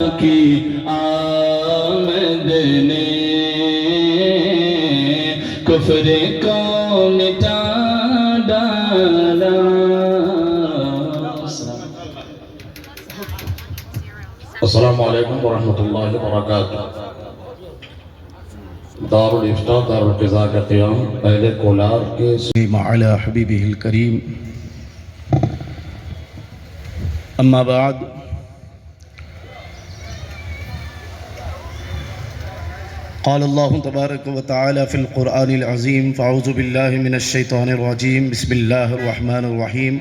کی آمد نے کفر کو مٹا ڈالا۔ السلام علیکم ورحمۃ اللہ وبرکاتہ۔ دار الافتاء دار القضاء کا قیام پہلے کولار کے علی حبیبہ الکریم، اما بعد، قال اللہ تبارک و تعالی فی القرآن العظیم، فاعوذ باللہ من الشیطان الرجیم، بسم اللہ الرحمن الرحیم،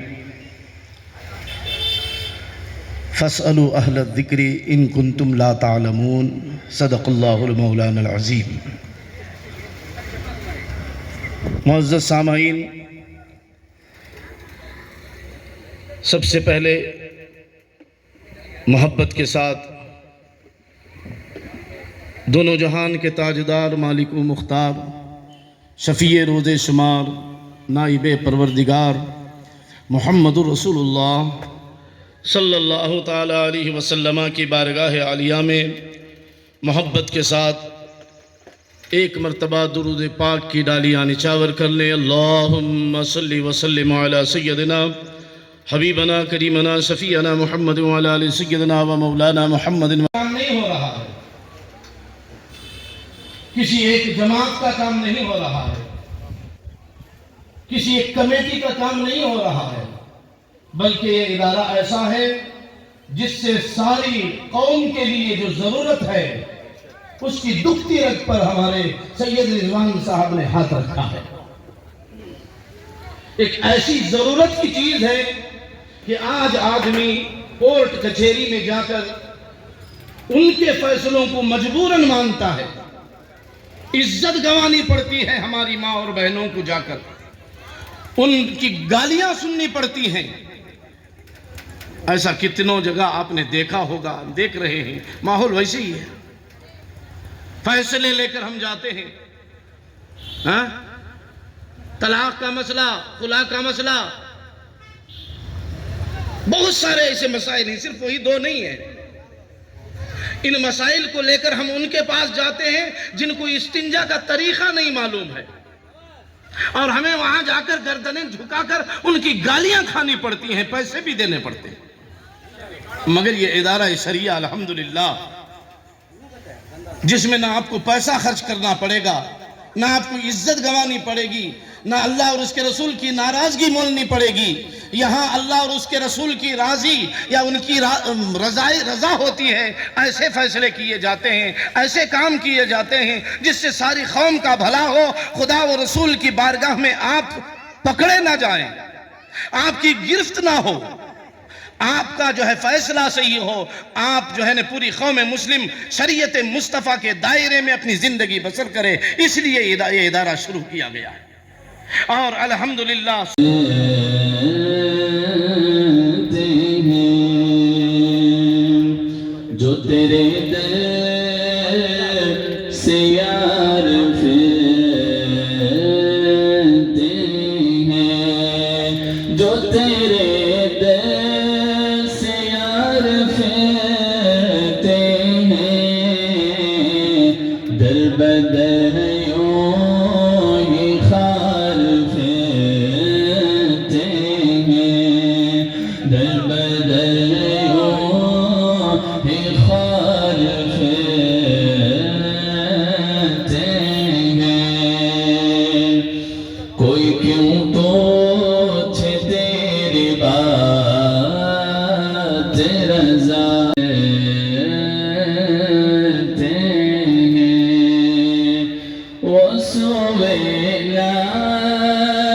فاسألوا اہل الذکر ان کنتم لا تعلمون، صدق اللہ المولانا العظیم۔ معزز سامعین، سب سے پہلے محبت کے ساتھ دونوں جہان کے تاجدار، مالک و مختار، شفیع روز شمار، نائب پروردگار محمد الرسول اللہ صلی اللہ تعالی علیہ وسلم کی بارگاہ عالیہ میں محبت کے ساتھ ایک مرتبہ درود پاک کی ڈالیاں نچاور کر لیں۔ اللہم صلی وسلم علی سیدنا حبیبنا کریمنا شفیعنا محمد وعلی آل سیدنا و مولانا محمد۔ کام نہیں ہو رہا ہے، کسی ایک جماعت کا کام نہیں ہو رہا ہے، کسی ایک کمیٹی کا کام نہیں ہو رہا ہے، بلکہ یہ ادارہ ایسا ہے جس سے ساری قوم کے لیے جو ضرورت ہے اس کی دکھتی رگ پر ہمارے سید رضوان صاحب نے ہاتھ رکھا ہے۔ ایک ایسی ضرورت کی چیز ہے کہ آج آدمی کورٹ کچہری میں جا کر ان کے فیصلوں کو مجبوراً مانتا ہے، عزت گنوانی پڑتی ہے ہماری ماں اور بہنوں کو جا کر، ان کی گالیاں سننی پڑتی ہیں۔ ایسا کتنوں جگہ آپ نے دیکھا ہوگا، دیکھ رہے ہیں، ماحول ویسے ہی ہے۔ فیصلے لے کر ہم جاتے ہیں، طلاق کا مسئلہ، خلا کا مسئلہ، بہت سارے ایسے مسائل ہیں، صرف وہی دو نہیں ہیں۔ ان مسائل کو لے کر ہم ان کے پاس جاتے ہیں جن کو استنجا کا طریقہ نہیں معلوم ہے، اور ہمیں وہاں جا کر گردنیں جھکا کر ان کی گالیاں کھانی پڑتی ہیں، پیسے بھی دینے پڑتے ہیں۔ مگر یہ ادارہ شریعہ الحمدللہ، جس میں نہ آپ کو پیسہ خرچ کرنا پڑے گا، نہ آپ کو عزت گنوانی پڑے گی، نہ اللہ اور اس کے رسول کی ناراضگی مولنی پڑے گی، یہاں اللہ اور اس کے رسول کی راضی یا ان کی رضا ہوتی ہے۔ ایسے فیصلے کیے جاتے ہیں، ایسے کام کیے جاتے ہیں جس سے ساری قوم کا بھلا ہو، خدا و رسول کی بارگاہ میں آپ پکڑے نہ جائیں، آپ کی گرفت نہ ہو، آپ کا جو ہے فیصلہ صحیح ہو، آپ جو ہے پوری قوم مسلم شریعت مصطفیٰ کے دائرے میں اپنی زندگی بسر کرے، اس لیے یہ ادارہ شروع کیا گیا ہے۔ اور الحمدللہ جو تیرے در سے یار پھرتے ہیں، جو تیرے در سے یار پھرتے ہیں، در بدر یوں ہی خار پھرتے ہیں، در بدر کوئی کیوں تو چھے تیری بات رضا کرتے ہیں، وہ سویلا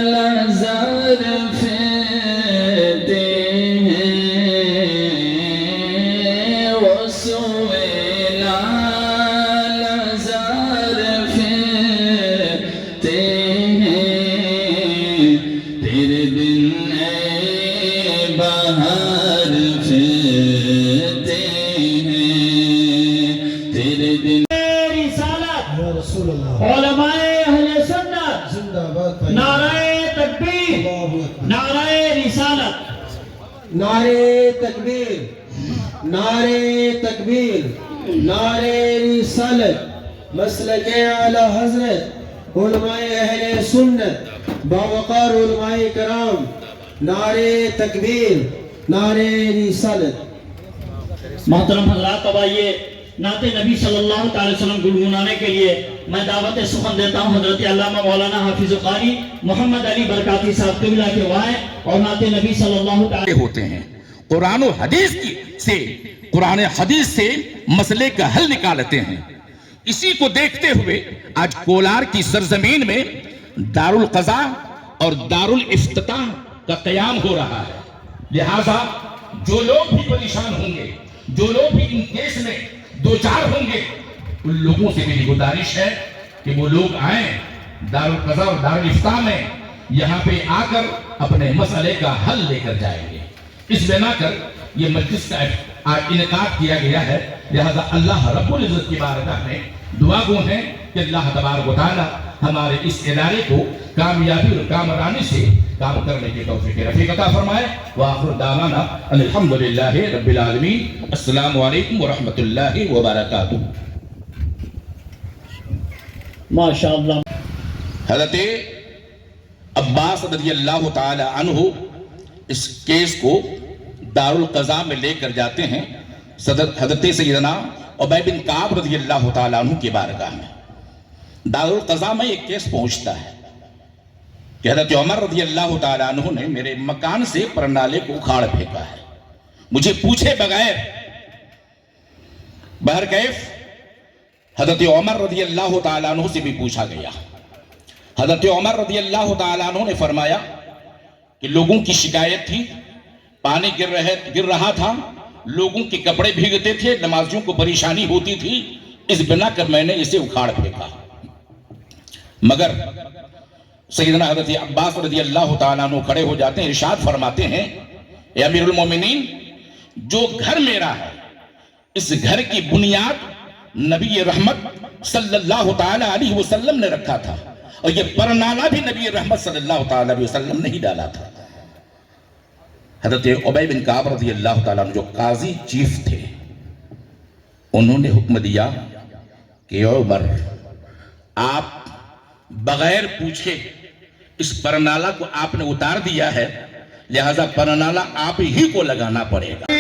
لازار پھرتے ہیں، وہ سویلا لازار پھرتے ہیں، تیرے دن اے بہار پھرتے ہیں، تیرے دن رسالت علماء اہل سنت نعرہ تکبیر، نعرہ رسالت، نعرہ تکبیر، نعرے تکبیر، نعرے رسالت، مسلک اعلی حضرت علماء اہل سنت، باوقار علماء کرام، نعرے تکبیر، نعرے رسالت۔ محترم حضرات، اب آئیے نعت نبی صلی اللہ تعالی وسلم گنگنانے کے لیے میں دعوت سخن دیتا ہوں حضرت علامہ مولانا حافظ قاری محمد علی برکاتی صاحب قبلہ کے وائیں اور نعت نبی صلی اللہ تعالی ہوتے ہیں۔ قرآن و حدیث قرآن حدیث سے مسئلے کا حل نکالتے ہیں۔ اسی کو دیکھتے ہوئے آج کولار کی سرزمین میں دارالقضاء اور دارالافتتاح کا قیام ہو رہا ہے۔ لہٰذا جو لوگ بھی پریشان ہوں گے، جو لوگ بھی ان کیس میں دوچار ہوں گے، ان لوگوں سے میری گزارش ہے کہ وہ لوگ آئیں دارالقضاء اور دارالافتتاح میں، یہاں پہ آ کر اپنے مسئلے کا حل لے کر جائیں گے۔ اس بنا کر یہ مجلس کا انعقاد کیا گیا ہے۔ لہذا اللہ رب العزت کی بارگاہ میں دعا گو ہیں کہ اللہ تبارک و تعالی ہمارے اس ادارے کو کامیابی اور کامرانی سے کام کرنے کی توفیق رفیق عطا فرمائے۔ وآخر دعوانا ان الحمدللہ رب العالمین۔ السلام علیکم ورحمۃ اللہ وبرکاتہ۔ ماشاءاللہ۔ حضرت عباس رضی اللہ تعالی عنہ اس کیس کو دارالقضاء میں لے کر جاتے ہیں حضرت سیدنا ابی بن کعب رضی اللہ تعالی عنہ کی بارگاہ میں۔ دارالقضاء میں ایک کیس پہنچتا ہے کہ حضرت عمر رضی اللہ تعالی عنہ نے میرے مکان سے پرنالے کو اکھاڑ پھینکا ہے، مجھے پوچھے بغیر۔ بہرکیف حضرت عمر رضی اللہ تعالی عنہ سے بھی پوچھا گیا۔ حضرت عمر رضی اللہ تعالی عنہ نے فرمایا کہ لوگوں کی شکایت تھی، پانی گر رہا تھا، لوگوں کے کپڑے بھیگتے تھے، نمازیوں کو پریشانی ہوتی تھی، اس بنا کر میں نے اسے اکھاڑ پھینکا۔ مگر سیدنا حضرت عباس رضی اللہ تعالیٰ عنہ کھڑے ہو جاتے ہیں، ارشاد فرماتے ہیں، اے امیر المومنین، جو گھر میرا ہے اس گھر کی بنیاد نبی رحمت صلی اللہ تعالیٰ علیہ وسلم نے رکھا تھا، اور یہ پرنالہ بھی نبی رحمت صلی اللہ تعالیٰ علیہ وسلم نے ہی ڈالا تھا۔ حضرت ابی بن کعب رضی اللہ تعالیٰ عنہ جو قاضی چیف تھے، انہوں نے حکم دیا کہ عمر، آپ بغیر پوچھے اس پرنالہ کو آپ نے اتار دیا ہے، لہذا پرنالہ آپ ہی کو لگانا پڑے گا۔